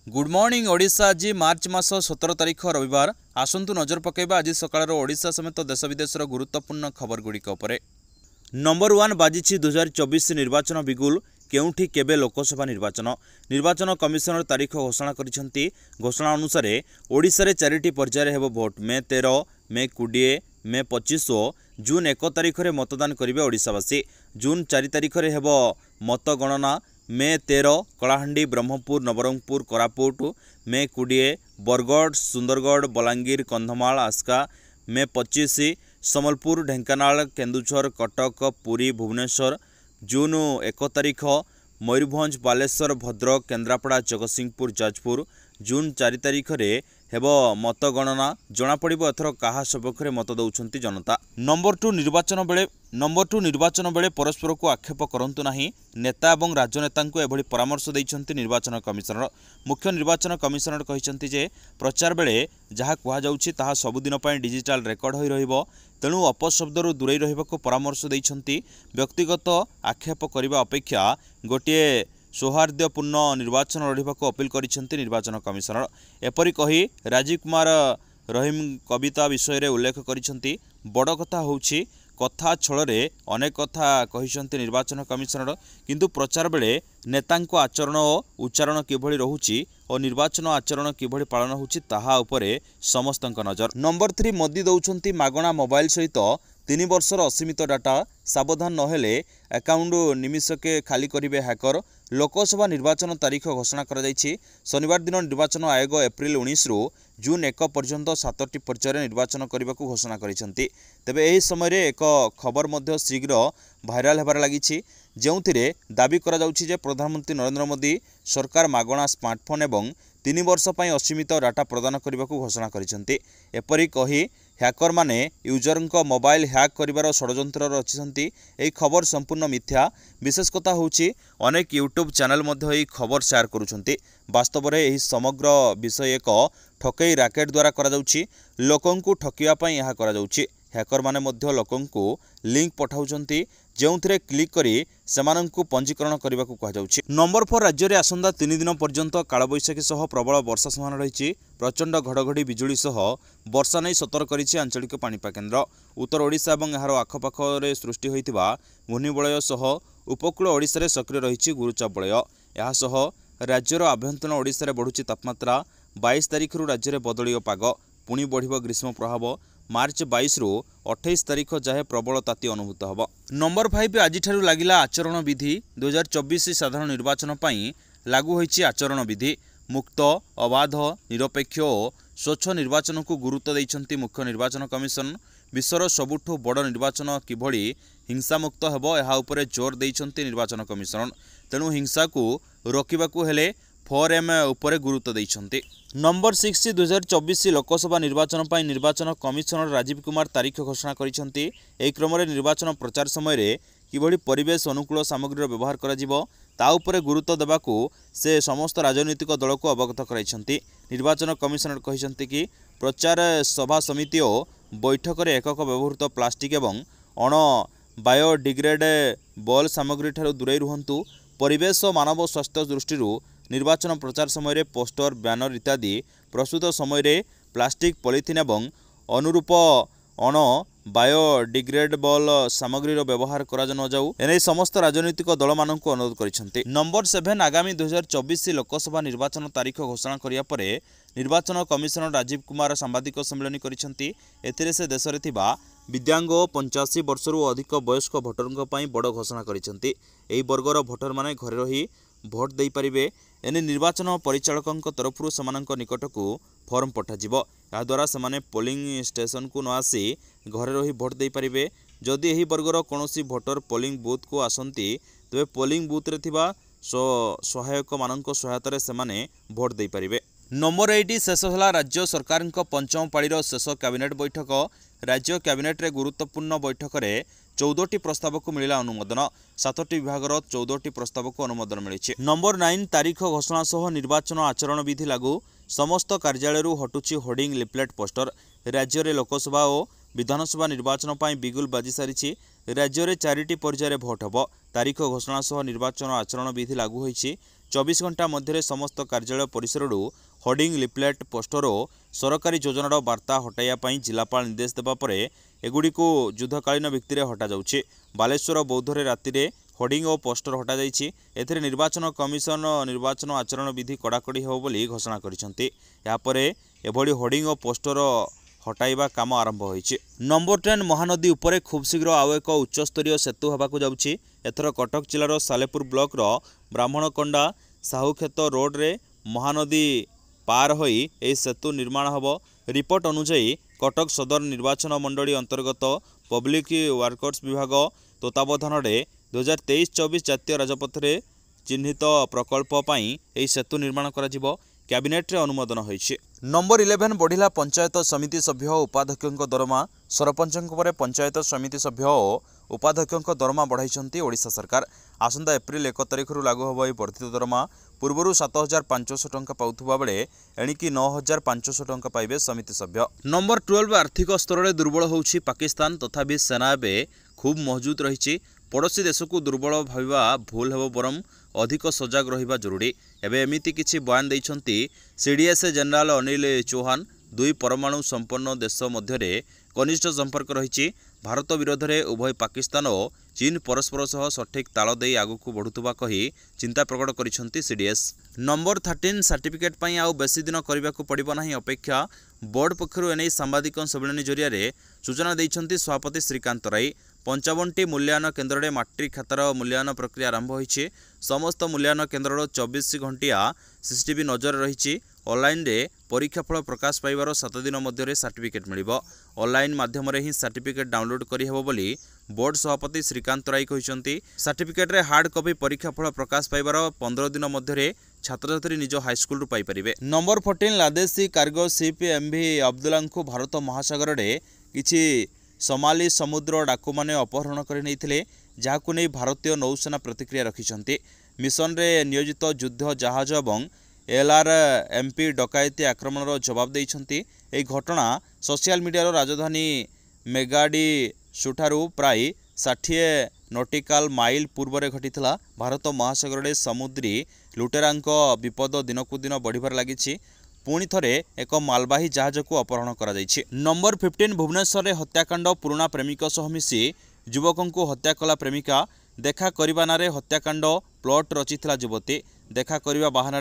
Good morning Odisha. आज मार्च मास 17 तारिख रविवार। आसंतु नजर पकेबा आज सकाळ ओडिशा समेत देश विदेशर गुरुत्वपूर्ण खबर गुड़िक उपर। नंबर 1 बाजिछि 2024 निर्वाचन बिगुल। केउठी केबे लोकसभा निर्वाचन कमिशनर तारीख घोषणा करिसेंती। घोषणा अनुसार ओडिशा रे 4टी पर्याय हेबो भोट। मे 13, मे 20, मे 25 और जून 1 तारिख रे मतदान करिवे ओडिशावासी। जून 4 तारिख रे हेबो मतगणना। मे 13 कलाहांडी, ब्रह्मपुर, नवरंगपुर, कोरापुट। मे 20 बरगढ़, सुंदरगढ़, बलांगीर, कंधमाल, आस्का। मे 25 सम्बलपुर, ढेंकानाल, केन्दुझर, कटक, पुरी, भुवनेश्वर। जून 1 तारिख मयूरभंज, बालेश्वर, भद्रक, केन्द्रापड़ा, जगतसिंहपुर, जाजपुर। जून 4 तारिख रे हेबो मतगणना। जना पड़िबो एथर काहा सपक्षरे मत दउछंती जनता। नंबर 2 निर्वाचन बेले परस्पर को आक्षेप करंतु नाही। नेता एवं राजनेता को एभली परामर्श दैछंती निर्वाचन कमिशनर। मुख्य निर्वाचन कमिशनर कहिसंती जे प्रचार बेले जहाँ कुहा जाउछि ताहा सबुदिन पय डिजिटल रेकर्ड होई रहिबो। तेणु अपशब्दरू दूरे रहिबाको परामर्श दैछंती। व्यक्तिगत आक्षेप करने अपेक्षा गोटे सौहार्द्यपूर्ण निर्वाचन लड़ाक अपील करिसेंती निर्वाचन कमिशनर। एपरि कही राजीव कुमार रहीम कविता विषय उल्लेख करिसेंती। बड़ कथा होउछि कथा छଳରେ अनेक कथा कहिसेंती निर्वाचन कमिशनर। किंतु प्रचार बेले नेतांको आचरण और उच्चारण किभଳି रहुछि और निर्वाचन आचरण किभଳି पालन होउछि ताहा उपरे समस्तक नजर। नंबर 3 मोदी दउछंती मागणा मोबाइल सहित 3 वर्षर असीमित डाटा। सावधान नहेले अकाउंट निमिषके खाली करिवे हैकर। लोकसभा निर्वाचन तारीख घोषणा करा जायछि। शनिवार दिन निर्वाचन आयोग एप्रिल 19 रु जून 1 पर्यंत 7टी पर्यायर निर्वाचन करने को घोषणा करिसेंती। तेबे एही समय एक खबर मध्य शीघ्र भाइराल हेबार लागिछि, जेउथिरे दाबी करा जाउछि जे प्रधानमंत्री नरेंद्र मोदी सरकार मागणा स्मार्टफोन एवं 3 वर्ष पई असीमित डाटा प्रदान करने को घोषणा करिसेंती। एपरि कही हैकर माने यूजरଙ୍କ मोबाइल हैक करिवार षडयंत्र रचिसेंती। एही खबर संपूर्ण मिथ्या। विशेष कथा होउछि अनेक यूट्यूब चैनल मध्य एही खबर शेयर करुछंती। वास्तव में एही समग्र विषय एक ठकई राकेट द्वारा करा जाउछि। लोकंकु ठकिया पई यहा करा जाउछि। हैकर माने मध्य लोकंकु लिंक पठाउछंती, जेउथिरे क्लिक करी सेमानंकु पंजीकरण करने को कहा जाउछि। नंबर 4 राज्य में आसंता 3 दिन पर्यंत कालबैशाखी सह प्रबल वर्षा समान रही। प्रचंड घड़घड़ी बिजुली सह वर्षा नहीं सतर्क करिछि आंचलिक पाणीपाग केन्द्र। उत्तर ओडिशा और यार आखपाखे सृष्टि होइतिबा घूर्णिबलय सह उपकूल ओडिशा रे सक्रिय रही गुरुचाप बलय। यह सह राज्यर आभ्यंतरण ओडिशा रे बढ़ुछि तापमात्रा। 22 तारिख रु राज्य में बदलिय पाग। पुणी बढ़िबो ग्रीष्म प्रभाव। मार्च 22 रु 28 तारिख जाए प्रबल ताती अनुभूत होब। नंबर 5 आज लगिला आचरण विधि। 2024 साधारण निर्वाचन पई लागू होइछि आचरण विधि। मुक्त, अबाध, निरपेक्ष और स्वच्छ निर्वाचन को गुरुत्व दैछंती मुख्य निर्वाचन कमिशन। विश्वर सबुठु बड़ निर्वाचन किभଳି हिंसामुक्त हेबो एहा उपरे जोर दैछंती निर्वाचन कमिशन। तेणु हिंसा को रोकिबाकू हेले 4M उपरे गुरुत्व दैछंती। नंबर 6 2024 लोकसभा निर्वाचन पई निर्वाचन कमिशनर राजीव कुमार तारीख घोषणा करिसेंती। एही क्रम रे निर्वाचन प्रचार समय रे किभଳି परिवेश अनुकूल सामग्री व्यवहार करा जिवो ता उपरे गुरुत्व देबाकू से समस्त राजनीतिक दल को अवगत कराइछंती। निर्वाचन कमिशनर कहिसेंती कि प्रचार सभा समिति और बैठक रे एकक व्यवहृत प्लास्टिक एवं अण बायोडिग्रेडेबल सामग्री ठारू दूरे रुहंतु। परिवेश और मानव स्वास्थ्य दृष्टि निर्वाचन प्रचार समय पोस्टर, बैनर इत्यादि प्रस्तुत समय प्लास्टिक, पॉलिथिन एवं अनुरूप अण बायोडिग्रेडेबल सामग्री व्यवहार करा न जाऊ एने समस्त राजनीतिक दल मानक अनुरोध करिसेंती। नंबर 7 आगामी 2024 लोकसभा निर्वाचन तारीख घोषणा करिया परे निर्वाचन कमिशनर राजीव कुमार सांबादिक सम्मेलन करिसेंती। एथिरे से देश रे थिबा दिव्यांग 85 वर्षरू अधिक वयस्क भोटरଙ୍କ ପାଇଁ बड़ घोषणा करिसेंती। एही वर्गर भोटर माने घरे रही भोट दे पारिबे। एने निर्वाचन परिचालकଙ୍କ तरफରୁ ସେମାନଙ୍କ निकटକୁ फॉर्म पठाଯିବ। ଏହା द्वारा ସେମାନେ पोलिंग स्टेशन को न आसी घरे रही भोट दे पारिबे। जदि एही वर्गर कोनोसी भोटर पोलिंग बूथ को आसंती तबे पोलिंग बूथ रे थिबा सहायक मानक सहायतारे सेमाने भोट दे पारिबे। नंबर 8 शेष होला राज्य सरकार पंचम पाळीर शेष कैबिनेट बैठक। राज्य कैबिनेट रे गुरुत्वपूर्ण बैठक रे 14टी प्रस्ताव को मिला अनुमोदन। 7टी विभागर 14टी प्रस्ताव को अनुमोदन मिली। नंबर 9 तारीख घोषणा सह निर्वाचन आचरण विधि लागू। समस्त कार्यालय हटुची होर्डिंग, लिफलेट, पोस्टर। राज्य में लोकसभा और विधानसभा निर्वाचन पर बिगुल बाजी सारी। राज्य में 4टी पर्यायर भोट हम। तारीख घोषणा सह निर्वाचन आचरण विधि लागू होइछि। 24 घंटा मध्य समस्त कार्यालय परिसर होर्डिंग लिफलेट पोस्टर और सरकारी योजनार वार्ता हटाइवाई जिलापाल निर्देश देवा पर एगुड़ी युद्धकालीन भित्तिरे हटा जाउछि। बालेश्वर बौद्धरे राति होर्डिंग और पोस्टर हटा जाइछि। एथिरे निर्वाचन कमिशन निर्वाचन आचरण विधि कड़ाकड़ी हो बोली घोषणा करिसेंति। या परे एभली होर्डिंग और पोस्टर हटाइबा काम आरंभ होइछि। नंबर 10 महानदी उपरे खूब शीघ्र आउ एक उच्चस्तरीय सेतु हेबाकु जाउछि। एथर कटक जिलार सालेपुर ब्लॉक रो ब्राह्मणकोंडा साहुक्षेत रोड रे महानदी पार होई एही सेतु निर्माण हबो। रिपोर्ट अनुसार कटक सदर निर्वाचन मंडली अंतर्गत पब्लिक वर्कर्स विभाग तत्वावधान में 2023-24 जातीय राजपथ में चिन्हित प्रकल्प पई एही सेतु निर्माण करा कैबिनेट रे अनुमोदन होइछि। नंबर 11 बढ़िला पंचायत समिति सभ्य उपाध्यक्षों दरमा। सरपंचों पर पंचायत समिति सभ्य और उपाध्यक्षों दरमा बढ़ाई ओडिशा सरकार। आसंता एप्रिल 1 तारिख लागू होब यह वर्धित दरमा। पूर्व 7500 टंका पाउथुबा बेले एणिकी 9500 टंका पाइबे समिति सभ्य। नंबर 12 आर्थिक स्तर में दुर्बल होउछि पाकिस्तान तथापि सेना एबे खूब मजबूत रही। पड़ोशी देश को दुर्बल भाविबा भूल हेबो बरम अधिक सजग रहिबा जरूरी। एबे एमिति किछि बयान दैछंती सीडीएस जनरल अनिल चौहान। दुई परमाणु संपन्न देश मध्यरे घनिष्ठ संपर्क रही। भारत विरोध में उभय पाकिस्तान और चीन परस्पर सह सठिक ताल दे आगक बढ़ुवा कही चिंता प्रकट करिसेंती सीडीएस। नंबर 13 सर्टिफिकेट पई आउ बेसी दिन करने को पड़िबो नाही अपेक्षा। बोर्ड पक्षरु एने सांबादिक सम्मेलन जरिया सूचना दैछंती सभापति श्रीकांत राय। 55टी मूल्यांकन केन्द्र में मैट्रिक खातार मूल्यांकन प्रक्रिया आरंभ होइछि। समस्त मूल्यांकन केन्द्र 24 घंटिया सीसीटीवी नजर रही। ऑनलाइन रे परीक्षाफल प्रकाश पाइबार 7 दिन मध्य सर्टिफिकेट मिलिबो। ऑनलाइन माध्यम रे ही सर्टिफिकेट डाउनलोड करि हेबो बोली बोर्ड सभापति श्रीकांत राय कहिसेंती। सर्टिफिकेट रे हार्ड कॉपी परीक्षाफल प्रकाश पाइबार 15 दिन मध्य छात्र छात्री निज हाईस्कल रु पाई परिबे। नंबर 14 लादेशी कार्गो शिप एमवी अब्दुल्ला को भारत महासागर रे किछि सोमाली समुद्र डाकू माने अपहरण कर नहीं जहां नहीं भारतीय नौसेना प्रतिक्रिया रखिछंती। मिशन रे नियोजित युद्ध जहाज और LRMP डकायती आक्रमण जवाब देइछंती। एही घटना सोशल मीडिया राजधानी मेगाडी सुठारू प्राय 60 नॉटिकल माइल पूर्व रे घटिथिला। भारत महासागर रे समुद्री लुटेरांक विपद दिनकु दिन बढ़िबार लागिछि। पुणी थरे एक मालवाही जहाज को अपहरण करा जाइछि। नंबर 15 भुवनेश्वर रे हत्याकांड। पुराना प्रेमिक सह मिसी युवकों को हत्या कला प्रेमिका। देखा करबा नारे हत्याकांड प्लॉट रचिथिला युवती। देखा करबा बहाना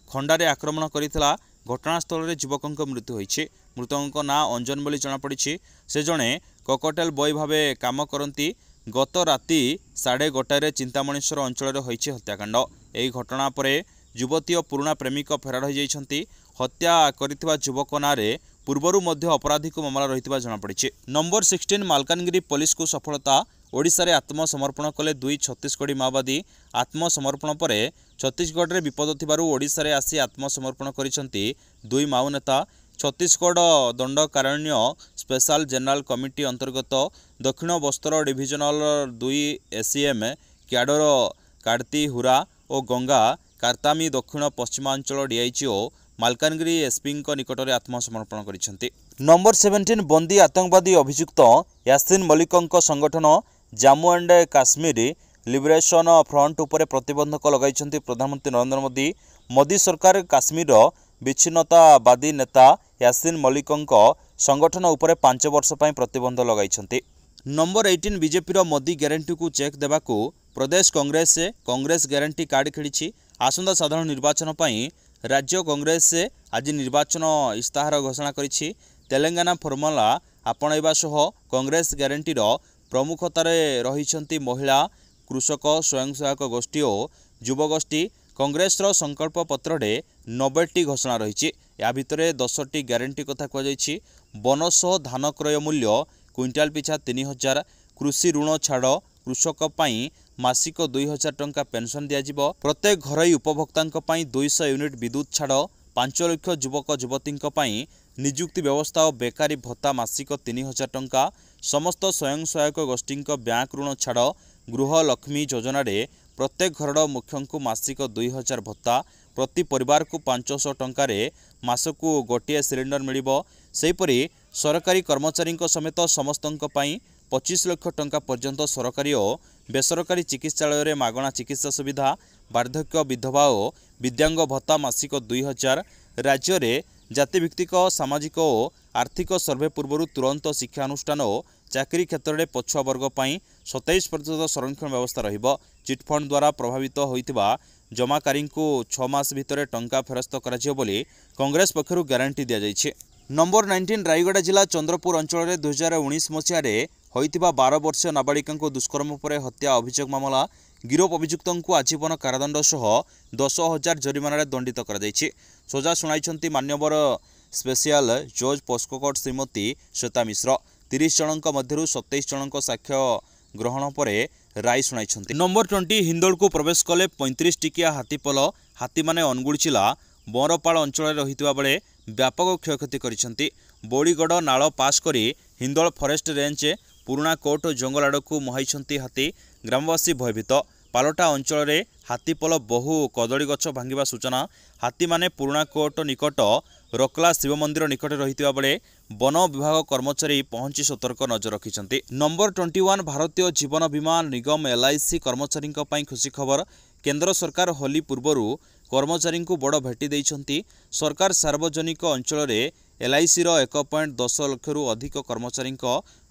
खंडारे आक्रमण करिथिला। घटनास्थल रे युवकों मृत्यु होइछि। मृतकों ना अंजन बोली जनापड़ी। से जड़े ककटेल बॉय भावे काम करती। गत राति 1:30 चिंतामणीश्वर अंचल होइछि हत्याकांड। एही घटना पर युवती और पुराना प्रेमिक फेरार हो जाइछंती। हत्या करिथिबा युवक नारे पूर्वरु मध्य आपराधिक मामला रहिथिबा जनापड़ी। नंबर 16 मालकानगिरी पुलिस को सफलता। ओडिशा रे आत्मसमर्पण कले 2 छत्तीसगढ़ी माओवादी। आत्मसमर्पण पर छत्तीसगढ़ रे विपद थिबारु ओडिशा रे आसी आत्मसमर्पण करिसेंती 2 माओ नेता। Chhattisgarh Dandakaranya special general committee अंतर्गत दक्षिण Bastar divisional 2 ACM cadre Karti Hura और गंगा कार्तामी दक्षिण पश्चिमांचल डीआईजीओ मालकानगिरी एसपी निकट में आत्मसमर्पण करिसेंती। नंबर 17 बंदी आतंकवादी अभियुक्त यासीन मलिक संगठन Jammu and Kashmir liberation front उपर प्रतिबंधक लगाई प्रधानमंत्री नरेंद्र मोदी। मोदी सरकार काश्मीर विच्छिन्नतावादी नेता यासीन मलिक संगठन उपर 5 वर्ष पर प्रतिबंध लगाई। नंबर 18 बीजेपी मोदी ग्यारंटी को चेक देवाकू प्रदेश कांग्रेस ग्यारंटी कार्ड खेली। आसंता साधारण निर्वाचन पर राज्य कांग्रेस आज निर्वाचन इस्ताहार घोषणा करिछि। तेलंगाना फर्मुला आपणाइबा सह कांग्रेस ग्यारंटीर प्रमुखतार रही महिला कृषक स्वयं सहायक गोष्ठी और युवगोष्ठी। कांग्रेस संकल्प पत्र 90टी घोषणा रही। या भितर 10टी ग्यारंटी कथा कहुଯାଇଛି। वन सह धान क्रय मूल्य क्विंटाल पिछा 3000। कृषि ऋण छाड़ कृषक पाई मासिक 2000 टंका पेंशन दियाजिबो। प्रत्येक घरोई उपभोक्तां 200 यूनिट विद्युत छाड़। 5 लाख युवक युवती निजुक्ति व्यवस्था और बेकारी भत्ता मासिक 3000 टंका। समस्त स्वयं सहायक गोष्ठी बैंक ऋण छाड़। गृह लक्ष्मी योजना रे प्रत्येक घर मुख्य को मासिक 2000 भत्ता। प्रति परिवार को 500 टंकार मासकू गोटे सिलिंडर मिलिबो। सेहीपरि सरकारी कर्मचारी समेत समस्त 25 लाख टंका पर्यंत सरकारी और बेसरकारी चिकित्सालय में मागणा चिकित्सा सुविधा। ବାର୍ଦ୍ଧକ୍ୟ ବିଧବା ଓ ଦିବ୍ୟାଙ୍ଗ ଭତ୍ତା ମାସିକ 2000 ରାଜ୍ୟରେ ଜାତିଭିତ୍ତିକ ସାମାଜିକ ଓ ଆର୍ଥିକ ସର୍ଭେ ପୂର୍ବରୁ ତୁରନ୍ତ ଶିକ୍ଷାନୁଷ୍ଠାନ ଓ ଚାକିରି କ୍ଷେତ୍ରରେ ପଛୁଆ ବର୍ଗ ପାଇଁ 27% ସଂରକ୍ଷଣ ବ୍ୟବସ୍ଥା ରହିବ। ଚିଟ୍ଫଣ୍ଡ ଦ୍ୱାରା ପ୍ରଭାବିତ ହୋଇଥିବା ଜମାକାରୀଙ୍କୁ 6 ମାସ ଭିତରେ ଟଙ୍କା ଫେରସ୍ତ କରାଯିବ ବୋଲି କଂଗ୍ରେସ ପକ୍ଷରୁ ଗ୍ୟାରେଣ୍ଟି ଦିଆଯାଇଛି। ନମ୍ବର 19 ରାୟଗଡ଼ା ଜିଲ୍ଲା ଚନ୍ଦ୍ରପୁର ଅଞ୍ଚଳରେ 2019 ମସିହାରେ ହୋଇଥିବା 12 ବର୍ଷୀୟ ନାବାଳିକାଙ୍କୁ ଦୁଷ୍କର୍ମ ପରେ ହତ୍ୟା ଅଭିଯୋଗ ମାମଲା ଗିରଫ ଅଭିଯୁକ୍ତଙ୍କୁ ଆଜୀବନ କାରାଦଣ୍ଡ ସହ 10,000 ଜରିମାନାରେ ଦଣ୍ଡିତ କରାଯାଇଛି। ସଜା ଶୁଣାଇଛନ୍ତି ମାନ୍ୟବର ସ୍ପେଶିଆଲ ଜଜ୍ ପୋସ୍କୋ କୋର୍ଟ ଶ୍ରୀମତୀ ଶ୍ଵେତା ମିଶ୍ର। 30 ଜଣଙ୍କ ମଧ୍ୟରୁ 27 ଜଣଙ୍କ ସାକ୍ଷ୍ୟ ଗ୍ରହଣ ପରେ ରାୟ ଶୁଣାଇଛନ୍ତି। ନମ୍ବର 20 ହିନ୍ଦୋଳକୁ ପ୍ରବେଶ କଲେ 35 ଟିକିଆ ହାତୀପଲ। ହାତୀମାନେ ଅନୁଗୁଳଚିଲା ବରପାଳ ଅଞ୍ଚଳରେ ରହିଥିବା ବେଳେ ବ୍ୟାପକ କ୍ଷୟକ୍ଷତି କରିଛନ୍ତି। ବୌଳିଗଡ଼ ନାଳ ପାସ୍ କରି ହିନ୍ଦୋଳ ଫରେଷ୍ଟ ରେଞ୍ଜ ପୁରୁଣା କୋର୍ଟ ଜଙ୍ଗଲ ଆଡ଼କୁ ମୁହାଇଛନ୍ତି ହାତୀ। ଗ୍ରାମବାସୀ ଭୟଭୀତ। ପାଲଟା ଅଞ୍ଚଳରେ ହାତୀପଲ ବହୁ କଦଳୀ ଗଛ ଭାଙ୍ଗିବା ସୂଚନା। ହାତୀମାନେ ପୁରୁଣା କୋର୍ଟ ନିକଟ ରକଲା ଶିବ ମନ୍ଦିର ନିକଟରେ ରହିଥିବା ବେଳେ ବନ ବିଭାଗ କର୍ମଚାରୀ ପହଞ୍ଚି ସତର୍କ ନଜର ରଖିଛନ୍ତି। ନମ୍ବର 21 ଭାରତୀୟ ଜୀବନ ବୀମା ନିଗମ LIC କର୍ମଚାରୀଙ୍କ ପାଇଁ ଖୁସି ଖବର। କେନ୍ଦ୍ର ସରକାର ହୋଲି ପୂର୍ବରୁ କର୍ମଚାରୀଙ୍କୁ ବଡ଼ ଭେଟି ଦେଇଛନ୍ତି। ସରକାର ସାର୍ବଜନିକ ଅଞ୍ଚଳରେ LICର 1.10 ଲକ୍ଷରୁ ଅଧିକ କର୍ମଚାରୀଙ୍କ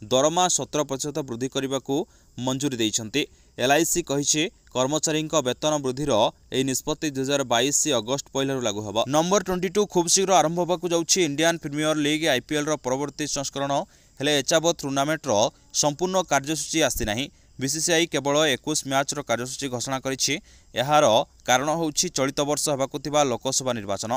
ଦରମା 17% ବୃଦ୍ଧି କରିବାକୁ ମଞ୍ଜୁରୀ ଦେଇଛନ୍ତି। LIC କହିଛି କର୍ମଚାରୀଙ୍କ ବେତନ ବୃଦ୍ଧିର ଏହି ନିଷ୍ପତ୍ତି 2022 ଅଗଷ୍ଟ 1ରୁ ଲାଗୁ ହେବ। ନମ୍ବର 22 ଖୁବ୍ ଶୀଘ୍ର ଆରମ୍ଭ ହେବାକୁ ଯାଉଛି ଇଣ୍ଡିଆନ୍ ପ୍ରିମିୟର ଲିଗ୍ IPLର ପରବର୍ତ୍ତୀ ସଂସ୍କରଣ। ହେଲେ ଏଯାବତ୍ ଟୁର୍ଣ୍ଣାମେଣ୍ଟର ସମ୍ପୂର୍ଣ୍ଣ କାର୍ଯ୍ୟସୂଚୀ ଆସିନାହିଁ। BCCI କେବଳ 21 ମ୍ୟାଚ୍ର କାର୍ଯ୍ୟସୂଚୀ ଘୋଷଣା କରିଛି। ଏହାର କାରଣ ହେଉଛି ଚଳିତ ବର୍ଷ ହେବାକୁ ଥିବା ଲୋକସଭା ନିର୍ବାଚନ।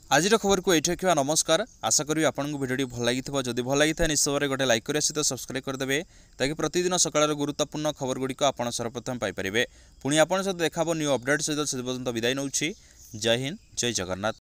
ଆଜିର ଖବରକୁ ଏଇଠି ରଖିବା। ନମସ୍କାର। ଆଶା କରିବି ଆପଣଙ୍କୁ ଭିଡ଼ିଓଟି ଭଲ ଲାଗିଥିବ। ଯଦି ଭଲ ଲାଗିଥାଏ ନିଶ୍ଚୟ ଭାବରେ ଗୋଟେ ଲାଇକ୍ କରିବା ସହିତ ସବସ୍କ୍ରାଇବ୍ କରିଦେବେ, ତାକି ପ୍ରତିଦିନ ସକାଳର ଗୁରୁତ୍ୱପୂର୍ଣ୍ଣ ଖବରଗୁଡ଼ିକ ଆପଣ ସର୍ବପ୍ରଥମେ ପାଇପାରିବେ। ପୁଣି ଆପଣଙ୍କ ସହିତ ଦେଖାହେବ ନ୍ୟୁ ଅପଡେଟ୍ ସହିତ। ସେ ପର୍ଯ୍ୟନ୍ତ ବିଦାୟ ନେଉଛି। ଜୟ ହିନ୍ଦ, ଜୟ ଜଗନ୍ନାଥ।